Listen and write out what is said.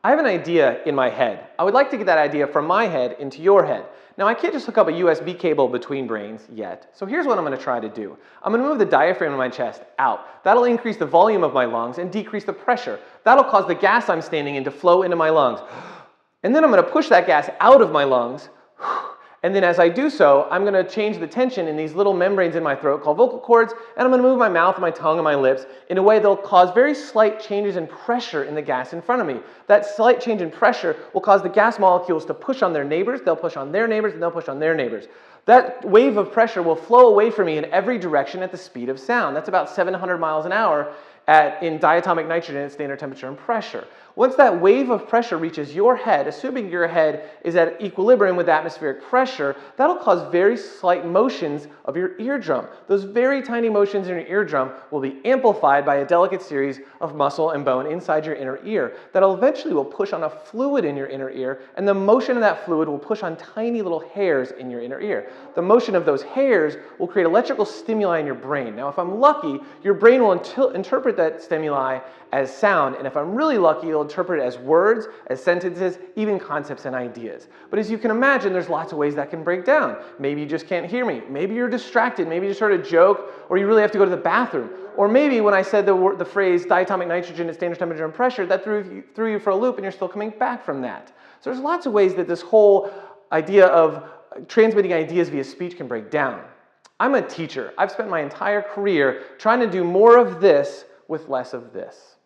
I have an idea in my head. I would like to get that idea from my head into your head. Now, I can't just hook up a USB cable between brains yet, so here's what I'm going to try to do. I'm going to move the diaphragm of my chest out. That'll increase the volume of my lungs and decrease the pressure. That'll cause the gas I'm standing in to flow into my lungs. And then I'm going to push that gas out of my lungs. And then as I do so, I'm going to change the tension in these little membranes in my throat called vocal cords, and I'm going to move my mouth, my tongue, and my lips in a way that'll cause very slight changes in pressure in the gas in front of me. That slight change in pressure will cause the gas molecules to push on their neighbors, they'll push on their neighbors, and they'll push on their neighbors. That wave of pressure will flow away from me in every direction at the speed of sound. That's about 700 miles an hour in diatomic nitrogen at standard temperature and pressure. Once that wave of pressure reaches your head, assuming your head is at equilibrium with atmospheric pressure, that'll cause very slight motions of your eardrum. Those very tiny motions in your eardrum will be amplified by a delicate series of muscle and bone inside your inner ear that'll eventually will push on a fluid in your inner ear, and the motion of that fluid will push on tiny little hairs in your inner ear. The motion of those hairs will create electrical stimuli in your brain. Now, if I'm lucky, your brain will interpret that stimuli as sound, and if I'm really lucky, it'll interpret it as words, as sentences, even concepts and ideas. But as you can imagine, there's lots of ways that can break down. Maybe you just can't hear me. Maybe you're distracted. Maybe you just heard a joke, or you really have to go to the bathroom. Or maybe when I said the phrase diatomic nitrogen at standard temperature and pressure, that threw you for a loop and you're still coming back from that. So there's lots of ways that this whole idea of transmitting ideas via speech can break down. I'm a teacher. I've spent my entire career trying to do more of this with less of this.